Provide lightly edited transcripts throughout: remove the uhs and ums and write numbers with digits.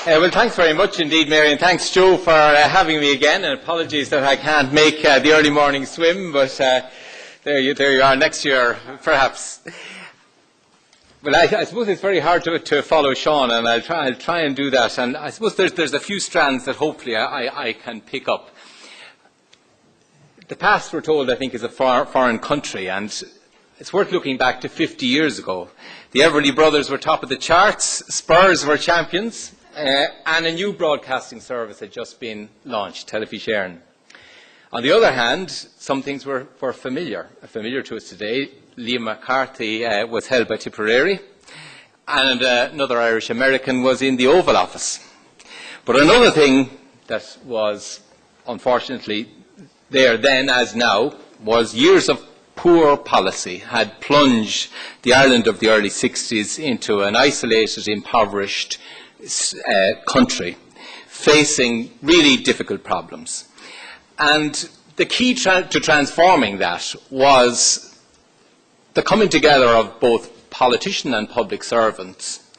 Well, thanks very much indeed, Mary, and thanks, Joe, for having me again. And apologies that I can't make the early morning swim, but there you are next year, perhaps. Well, I suppose it's very hard to follow Sean, and I'll try and do that. And I suppose there's a few strands that hopefully I can pick up. The past, we're told, I think, is a foreign country, and it's worth looking back to 50 years ago. The Everly brothers were top of the charts, Spurs were champions, and a new broadcasting service had just been launched, Telefishern. On the other hand, some things were familiar to us today. Liam McCarthy was held by Tipperary, and another Irish-American was in the Oval Office. But another thing that was, unfortunately, there then as now, was years of poor policy had plunged the Ireland of the early 60s into an isolated, impoverished country, facing really difficult problems. And the key to transforming that was the coming together of both politician and public servants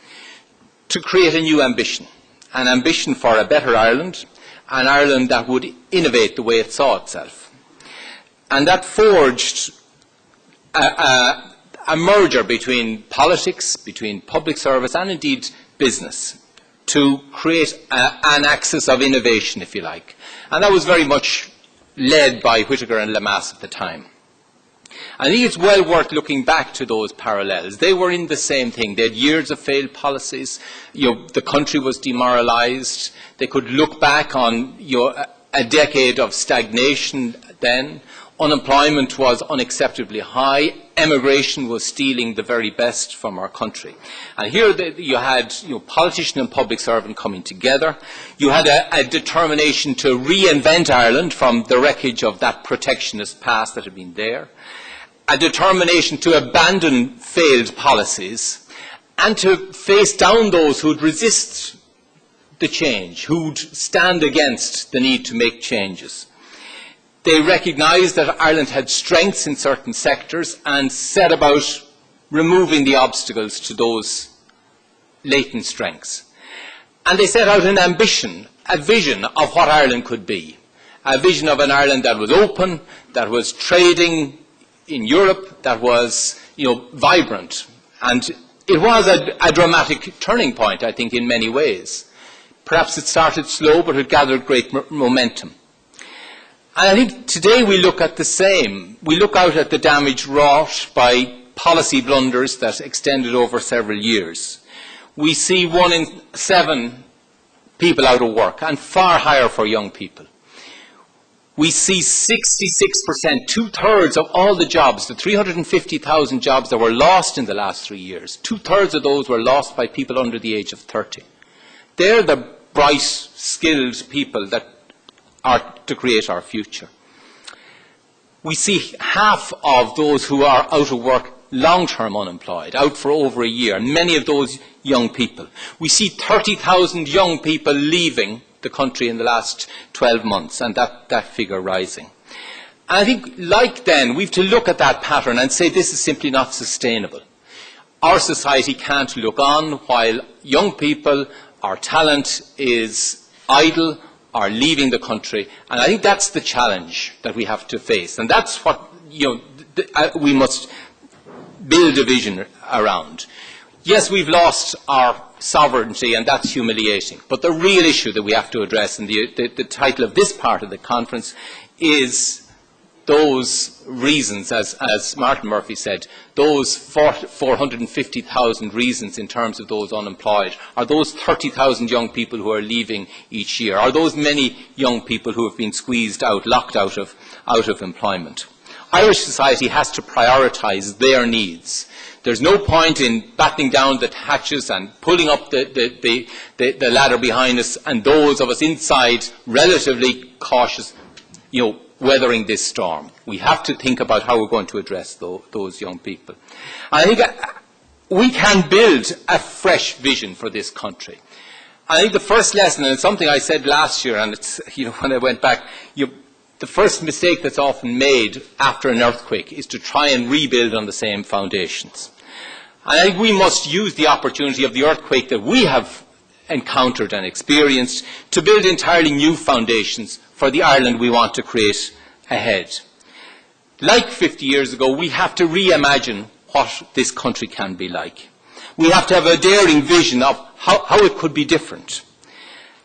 to create a new ambition, an ambition for a better Ireland, an Ireland that would innovate the way it saw itself. And that forged a merger between politics, between public service and indeed business to create an axis of innovation, if you like. And that was very much led by Whittaker and Lemass at the time. I think it's well worth looking back to those parallels. They were in the same thing. They had years of failed policies. The country was demoralised. They could look back on a decade of stagnation then. Unemployment was unacceptably high. Emigration was stealing the very best from our country. And here you had politician and public servant coming together. You had a determination to reinvent Ireland from the wreckage of that protectionist past that had been there. A determination to abandon failed policies and to face down those who would resist the change, who would stand against the need to make changes. They recognised that Ireland had strengths in certain sectors and set about removing the obstacles to those latent strengths. And they set out an ambition, a vision of what Ireland could be. A vision of an Ireland that was open, that was trading in Europe, that was vibrant. And it was a dramatic turning point, I think, in many ways. Perhaps it started slow, but it gathered great momentum. And I think today we look at the same. We look out at the damage wrought by policy blunders that extended over several years. We see 1 in 7 people out of work, and far higher for young people. We see 66%, 2/3 of all the jobs, the 350,000 jobs that were lost in the last 3 years, 2/3 of those were lost by people under the age of 30. They're the bright, skilled people that are to create our future. We see half of those who are out of work long-term unemployed, out for over a year, and many of those young people. We see 30,000 young people leaving the country in the last 12 months, and that figure rising. And I think, like then, we have to look at that pattern and say this is simply not sustainable. Our society can't look on while young people, our talent is idle, are leaving the country, and I think that's the challenge that we have to face, and that's what we must build a vision around. Yes, we've lost our sovereignty, and that's humiliating, but the real issue that we have to address, and the title of this part of the conference, is those reasons, as Martin Murphy said, those 450,000 reasons in terms of those unemployed, are those 30,000 young people who are leaving each year, are those many young people who have been squeezed out, locked out of employment. Irish society has to prioritise their needs. There's no point in battening down the hatches and pulling up the ladder behind us, and those of us inside relatively cautious, weathering this storm. We have to think about how we're going to address those young people. I think we can build a fresh vision for this country. I think the first lesson, and it's something I said last year, and it's, when I went back, the first mistake that's often made after an earthquake is to try and rebuild on the same foundations. And I think we must use the opportunity of the earthquake that we have encountered and experienced, to build entirely new foundations for the Ireland we want to create ahead. Like 50 years ago, we have to reimagine what this country can be like. We have to have a daring vision of how it could be different.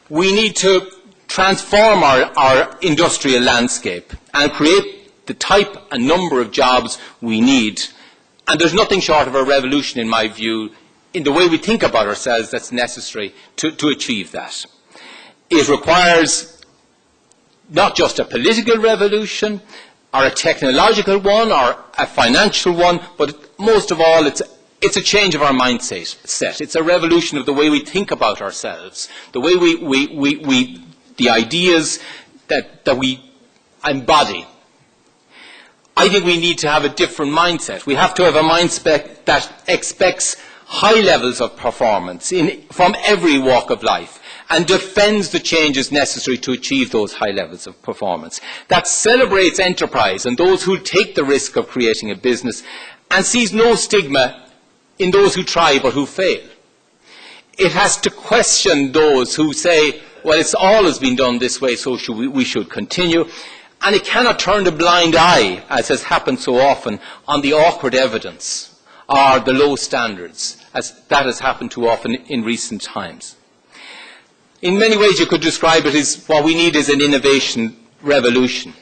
We need to transform our industrial landscape and create the type and number of jobs we need. And there's nothing short of a revolution, in my view, in the way we think about ourselves that's necessary to achieve that. It requires not just a political revolution, or a technological one, or a financial one, but most of all, it's a change of our mindset. It's a revolution of the way we think about ourselves, the way the ideas that we embody. I think we need to have a different mindset. We have to have a mindset that expects high levels of performance from every walk of life and defends the changes necessary to achieve those high levels of performance. That celebrates enterprise and those who take the risk of creating a business and sees no stigma in those who try but who fail. It has to question those who say, well, it's always been done this way, so we should continue. And it cannot turn a blind eye, as has happened so often, on the awkward evidence or the low standards, as that has happened too often in recent times. In many ways, you could describe it as what we need is an innovation revolution.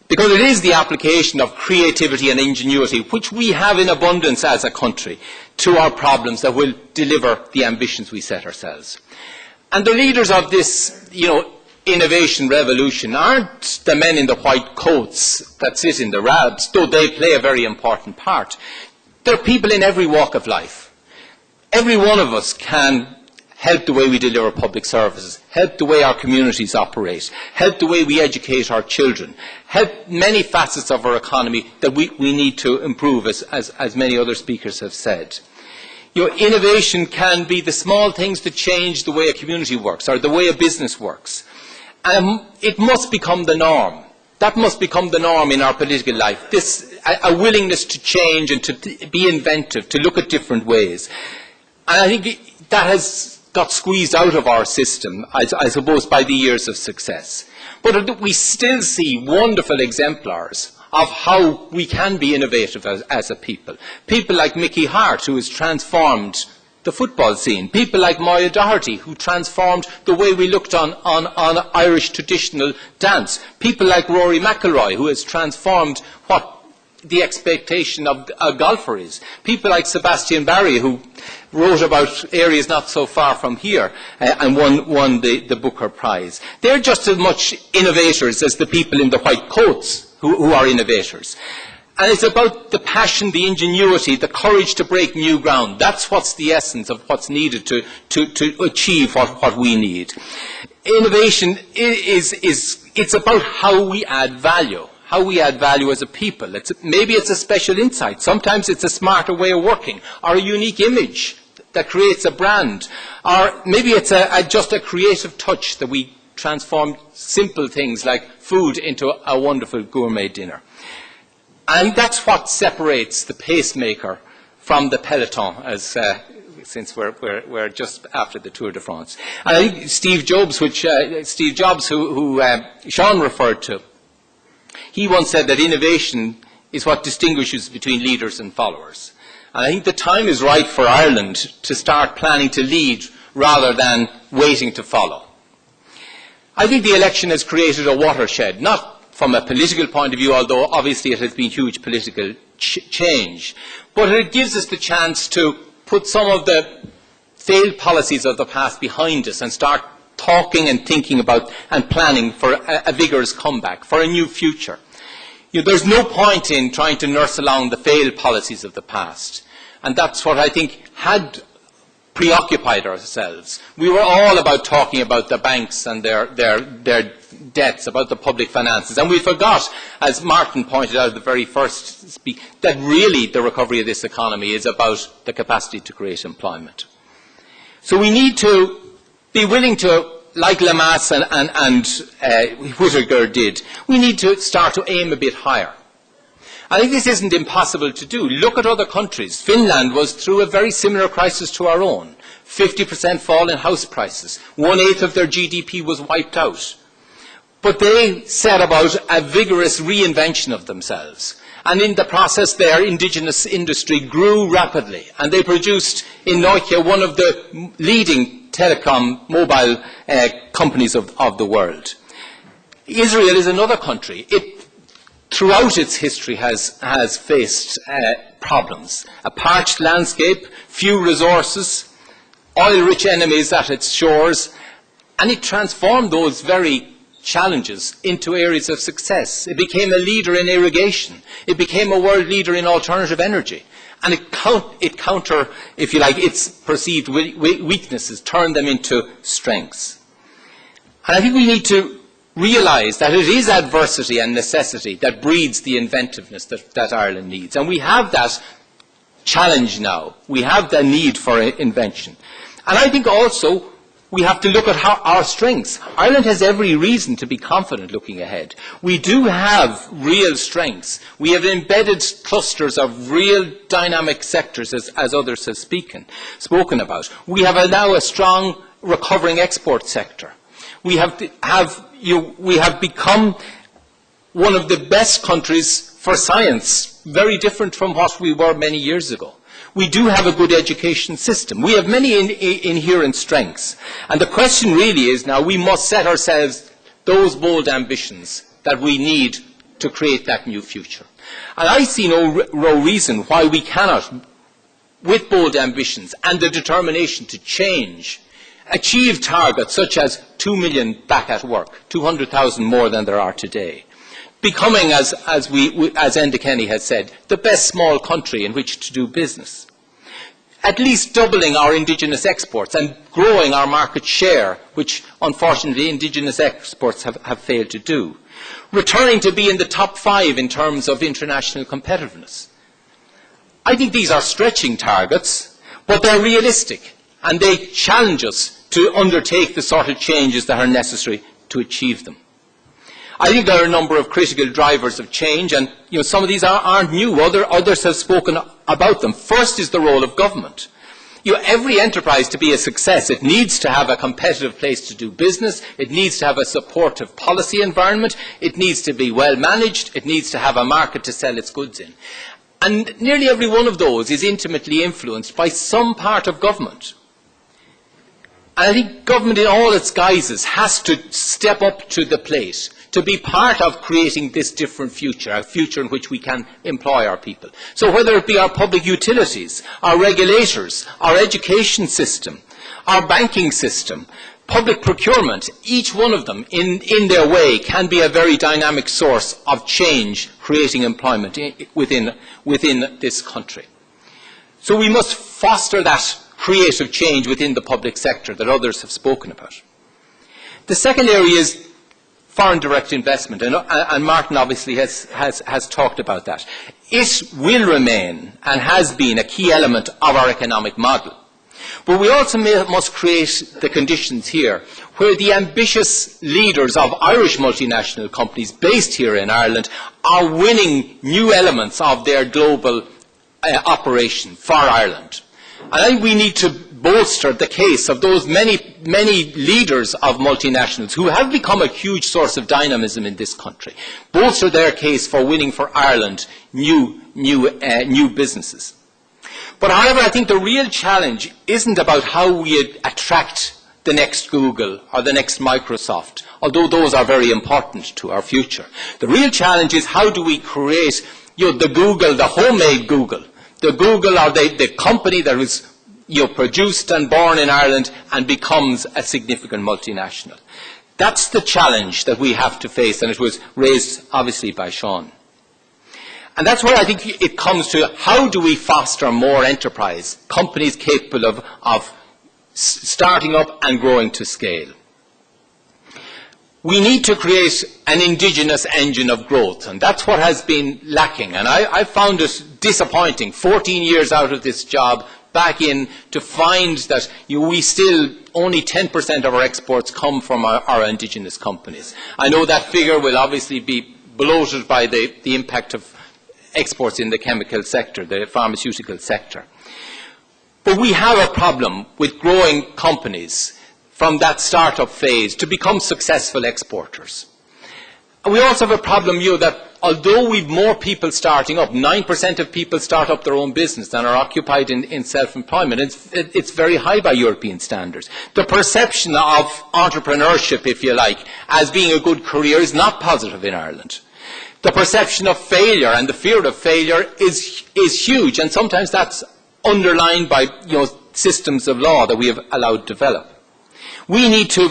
Because it is the application of creativity and ingenuity, which we have in abundance as a country, to our problems that will deliver the ambitions we set ourselves. And the leaders of this, innovation revolution aren't the men in the white coats that sit in the RABs, though they play a very important part. They're people in every walk of life. Every one of us can help the way we deliver public services, help the way our communities operate, help the way we educate our children, help many facets of our economy that we need to improve, as many other speakers have said. Innovation can be the small things that change the way a community works or the way a business works. It must become the norm. That must become the norm in our political life. A willingness to change and to be inventive, to look at different ways. And I think that has got squeezed out of our system, I suppose, by the years of success. But we still see wonderful exemplars of how we can be innovative as a people. People like Mickey Hart, who has transformed the football scene. People like Moya Doherty, who transformed the way we looked on Irish traditional dance. People like Rory McIlroy, who has transformed what the expectation of a golfer is. People like Sebastian Barry, who wrote about areas not so far from here and won the Booker Prize. They're just as much innovators as the people in the white coats who are innovators. And it's about the passion, the ingenuity, the courage to break new ground. That's what's the essence of what's needed to achieve what we need. Innovation it's about how we add value. How we add value as a people. Maybe it's a special insight. Sometimes it's a smarter way of working, or a unique image that creates a brand, or maybe it's just a creative touch that we transform simple things like food into a wonderful gourmet dinner. And that's what separates the pacemaker from the peloton, since we're just after the Tour de France. And I think Steve Jobs, who Sean referred to, he once said that innovation is what distinguishes between leaders and followers. And I think the time is right for Ireland to start planning to lead rather than waiting to follow. I think the election has created a watershed, not from a political point of view, although obviously it has been huge political change, but it gives us the chance to put some of the failed policies of the past behind us and start talking and thinking about and planning for a vigorous comeback, for a new future. There's no point in trying to nurse along the failed policies of the past. And that's what I think had preoccupied ourselves. We were all about talking about the banks and their debts, about the public finances. And we forgot, as Martin pointed out at the very first speech, that really the recovery of this economy is about the capacity to create employment. So we need to be willing to, like Lamass and Whittaker did, we need to start to aim a bit higher. I think this isn't impossible to do. Look at other countries. Finland was through a very similar crisis to our own. 50% fall in house prices. 1/8 of their GDP was wiped out. But they set about a vigorous reinvention of themselves. And in the process, their indigenous industry grew rapidly. And they produced in Nokia one of the leading telecom mobile companies of the world. Israel is another country. It, throughout its history, has faced problems. A parched landscape, few resources, oil-rich enemies at its shores, and it transformed those very challenges into areas of success. It became a leader in irrigation. It became a world leader in alternative energy. And it counter, if you like, its perceived weaknesses, turned them into strengths. And I think we need to realise that it is adversity and necessity that breeds the inventiveness that Ireland needs. And we have that challenge now. We have the need for invention. And I think also we have to look at our strengths. Ireland has every reason to be confident looking ahead. We do have real strengths. We have embedded clusters of real dynamic sectors, as others have spoken about. We have now a strong recovering export sector. We have become one of the best countries for science, very different from what we were many years ago. We do have a good education system. We have many inherent strengths. And the question really is now we must set ourselves those bold ambitions that we need to create that new future. And I see no reason why we cannot, with bold ambitions and the determination to change, achieve targets such as 2 million back at work, 200,000 more than there are today. Becoming, as Enda Kenny has said, the best small country in which to do business. At least doubling our indigenous exports and growing our market share, which unfortunately indigenous exports have failed to do. Returning to be in the top 5 in terms of international competitiveness. I think these are stretching targets, but they're realistic and they challenge us to undertake the sort of changes that are necessary to achieve them. I think there are a number of critical drivers of change, and some of these aren't new. Others have spoken about them. First is the role of government. Every enterprise to be a success, it needs to have a competitive place to do business. It needs to have a supportive policy environment. It needs to be well managed. It needs to have a market to sell its goods in. And nearly every one of those is intimately influenced by some part of government. And I think government in all its guises has to step up to the plate to be part of creating this different future, a future in which we can employ our people. So whether it be our public utilities, our regulators, our education system, our banking system, public procurement, each one of them in their way can be a very dynamic source of change, creating employment within this country. So we must foster that creative change within the public sector that others have spoken about. The second area is foreign direct investment, and Martin obviously has talked about that. It will remain and has been a key element of our economic model. But we also must create the conditions here where the ambitious leaders of Irish multinational companies based here in Ireland are winning new elements of their global operation for Ireland. And I think we need to bolster the case of those many leaders of multinationals who have become a huge source of dynamism in this country. Bolster their case for winning for Ireland new businesses. But however, I think the real challenge isn't about how we attract the next Google or the next Microsoft, although those are very important to our future. The real challenge is how do we create the Google, the homemade Google, the Google or the company that is produced and born in Ireland and becomes a significant multinational. That's the challenge that we have to face, and it was raised obviously by Sean. And that's where I think it comes to how do we foster more enterprise, companies capable of starting up and growing to scale. We need to create an indigenous engine of growth, and that's what has been lacking. And I found it disappointing, 14 years out of this job, back in to find that we still only 10% of our exports come from our indigenous companies. I know that figure will obviously be bloated by the impact of exports in the chemical sector, the pharmaceutical sector. But we have a problem with growing companies from that start-up phase to become successful exporters. And we also have a problem, that although we've more people starting up, 9% of people start up their own business and are occupied in self-employment. It's very high by European standards. The perception of entrepreneurship, if you like, as being a good career is not positive in Ireland. The perception of failure and the fear of failure is huge, and sometimes that's underlined by systems of law that we have allowed develop. We need to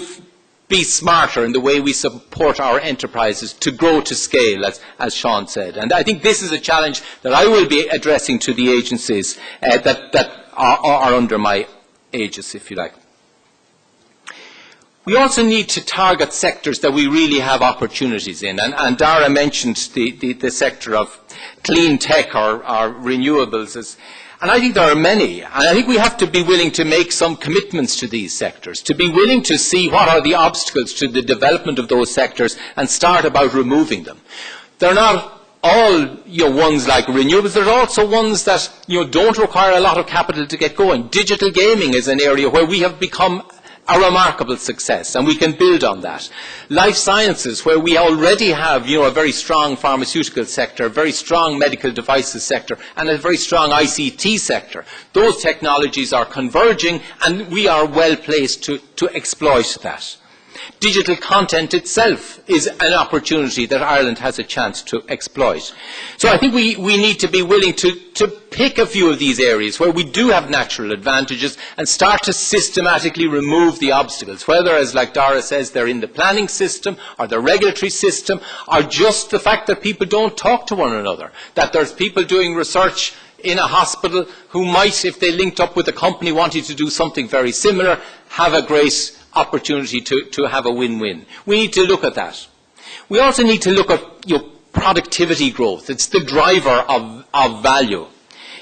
be smarter in the way we support our enterprises to grow to scale, as Sean said. And I think this is a challenge that I will be addressing to the agencies that are under my aegis, if you like. We also need to target sectors that we really have opportunities in. And Dara mentioned the sector of clean tech or renewables. And I think there are many. And I think we have to be willing to make some commitments to these sectors, to be willing to see what are the obstacles to the development of those sectors and start about removing them. They're not all ones like renewables. There are also ones that don't require a lot of capital to get going. Digital gaming is an area where we have become a remarkable success, and we can build on that. Life sciences, where we already have a very strong pharmaceutical sector, a very strong medical devices sector, and a very strong ICT sector. Those technologies are converging, and we are well placed to exploit that. Digital content itself is an opportunity that Ireland has a chance to exploit. So I think we need to be willing to pick a few of these areas where we do have natural advantages and start to systematically remove the obstacles, whether, as like Dara says, they're in the planning system or the regulatory system, or just the fact that people don't talk to one another, that there's people doing research in a hospital who might, if they linked up with a company wanting to do something very similar, have a great opportunity to have a win-win. We need to look at that. We also need to look at productivity growth. It's the driver of value.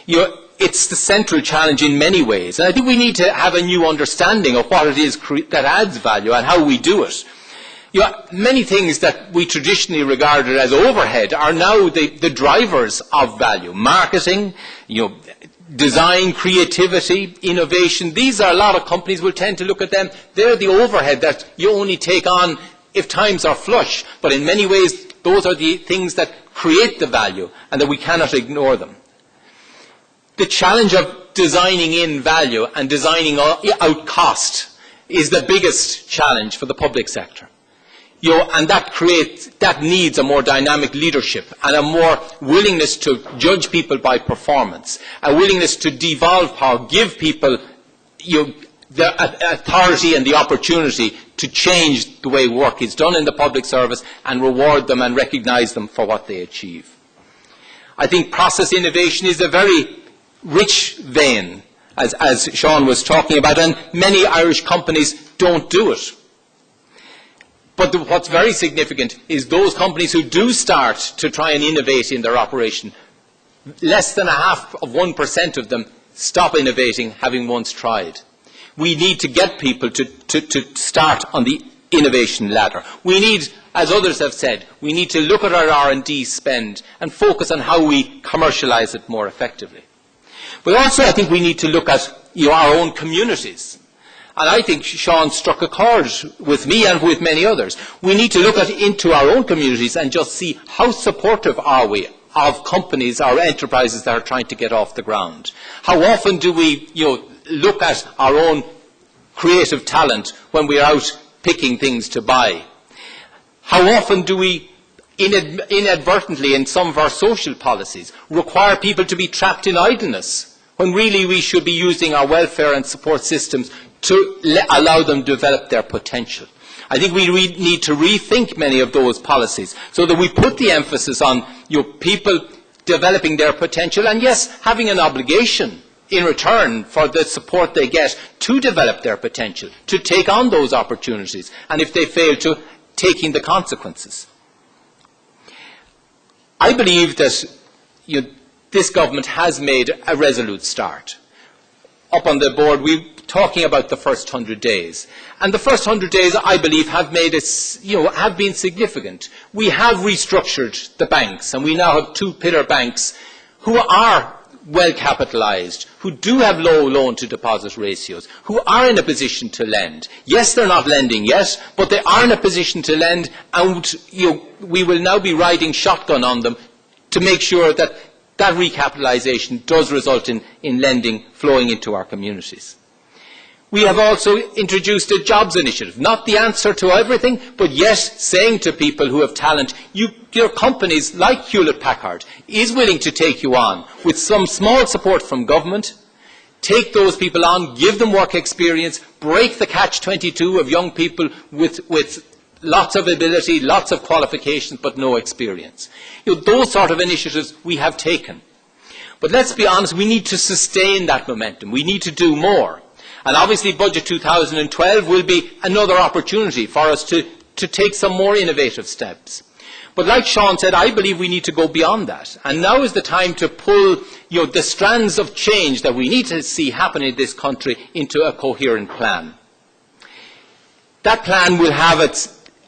It's the central challenge in many ways. And I think we need to have a new understanding of what it is that adds value and how we do it. Many things that we traditionally regarded as overhead are now the drivers of value. Marketing, design, creativity, innovation. These are a lot of companies will tend to look at them. They're the overhead that you only take on if times are flush. But in many ways, those are the things that create the value and that we cannot ignore them. The challenge of designing in value and designing out cost is the biggest challenge for the public sector. And that needs a more dynamic leadership and a more willingness to judge people by performance, a willingness to devolve power, give people the authority and the opportunity to change the way work is done in the public service and reward them and recognise them for what they achieve. I think process innovation is a very rich vein, as Sean was talking about, and many Irish companies don't do it. But what's very significant is those companies who do start to try and innovate in their operation, less than 0.5% of them stop innovating having once tried. We need to get people to start on the innovation ladder. We need, as others have said, we need to look at our R&D spend and focus on how we commercialise it more effectively. But also I think we need to look at our own communities. And I think Sean struck a chord with me and with many others. We need to look into our own communities and just see how supportive are we of companies or enterprises that are trying to get off the ground. How often do we look at our own creative talent when we are out picking things to buy? How often do we inadvertently in some of our social policies require people to be trapped in idleness when really we should be using our welfare and support systems to allow them to develop their potential? I think we need to rethink many of those policies so that we put the emphasis on people developing their potential and, yes, having an obligation in return for the support they get to develop their potential, to take on those opportunities, and if they fail to, taking the consequences. I believe that this government has made a resolute start. Up on the board, we're talking about the first 100 days. And the first 100 days, I believe, have been significant. We have restructured the banks, and we now have two pillar banks who are well capitalised, who do have low loan-to-deposit ratios, who are in a position to lend. Yes, they're not lending yet, but they are in a position to lend, and we will now be riding shotgun on them to make sure that that recapitalisation does result in lending flowing into our communities. We have also introduced a jobs initiative, not the answer to everything, but yet saying to people who have talent, your companies like Hewlett-Packard is willing to take you on with some small support from government. Take those people on, give them work experience, break the catch-22 of young people with lots of ability, lots of qualifications, but no experience. Those sort of initiatives we have taken. But let's be honest, we need to sustain that momentum. We need to do more. And obviously Budget 2012 will be another opportunity for us to take some more innovative steps. But like Sean said, I believe we need to go beyond that. And now is the time to pull the strands of change that we need to see happen in this country into a coherent plan. That plan will have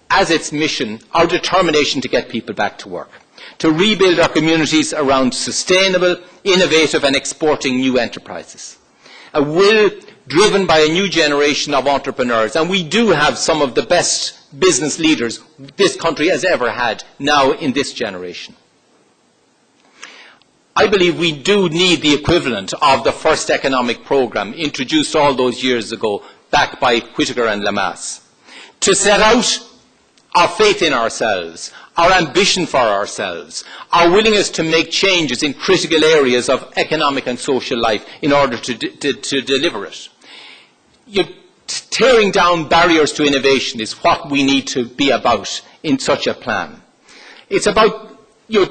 as its mission our determination to get people back to work, to rebuild our communities around sustainable, innovative and exporting new enterprises. A will driven by a new generation of entrepreneurs, and we do have some of the best business leaders this country has ever had now in this generation. I believe we do need the equivalent of the first economic programme introduced all those years ago, backed by Whittaker and Lamass, to set out our faith in ourselves, our ambition for ourselves, our willingness to make changes in critical areas of economic and social life in order to deliver it. Tearing down barriers to innovation is what we need to be about in such a plan. It's about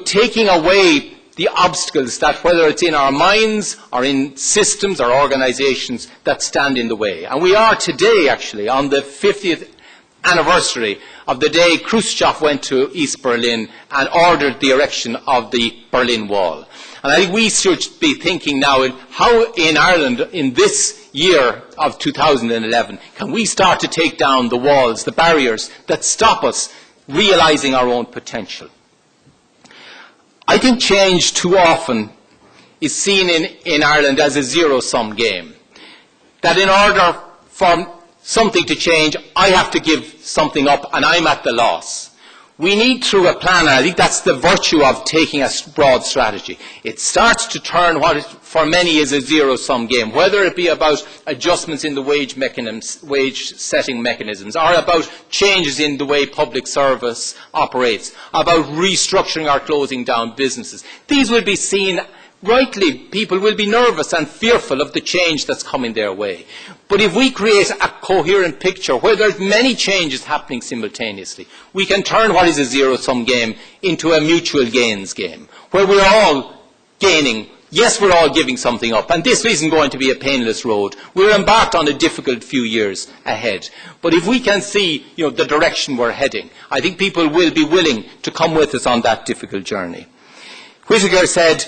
taking away the obstacles that, whether it's in our minds or in systems or organisations, that stand in the way. And we are today actually on the 50th anniversary of the day Khrushchev went to East Berlin and ordered the erection of the Berlin Wall. And I think we should be thinking now how in Ireland in this year of 2011 can we start to take down the walls, the barriers that stop us realising our own potential. I think change too often is seen in Ireland as a zero-sum game. That in order for something to change, I have to give something up and I'm at the loss. We need, through a plan, and I think that's the virtue of taking a broad strategy. It starts to turn what for many is a zero-sum game, whether it be about adjustments in the wage-setting mechanisms, or about changes in the way public service operates, about restructuring or closing down businesses. These will be seen, rightly, people will be nervous and fearful of the change that's coming their way. But if we create a coherent picture where there's many changes happening simultaneously, we can turn what is a zero-sum game into a mutual gains game, where we're all gaining. Yes, we're all giving something up, and this isn't going to be a painless road. We're embarked on a difficult few years ahead. But if we can see the direction we're heading, I think people will be willing to come with us on that difficult journey. Whittaker said,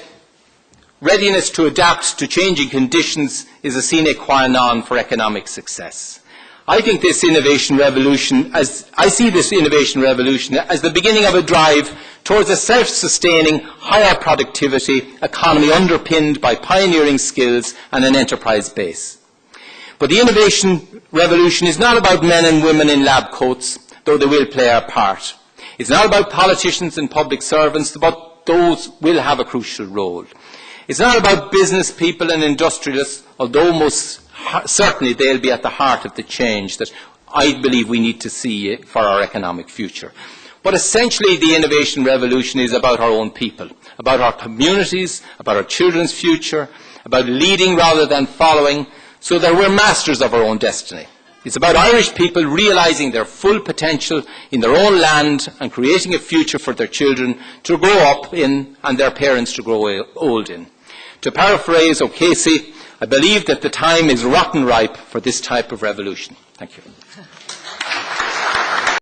readiness to adapt to changing conditions is a sine qua non for economic success. I think this innovation revolution, I see this innovation revolution as the beginning of a drive towards a self-sustaining, higher productivity economy underpinned by pioneering skills and an enterprise base. But the innovation revolution is not about men and women in lab coats, though they will play a part. It's not about politicians and public servants, but those will have a crucial role. It's not about business people and industrialists, although most certainly they'll be at the heart of the change that I believe we need to see for our economic future. But essentially the innovation revolution is about our own people, about our communities, about our children's future, about leading rather than following, so that we're masters of our own destiny. It's about Irish people realising their full potential in their own land and creating a future for their children to grow up in and their parents to grow old in. To paraphrase O'Casey, I believe that the time is rotten ripe for this type of revolution. Thank you.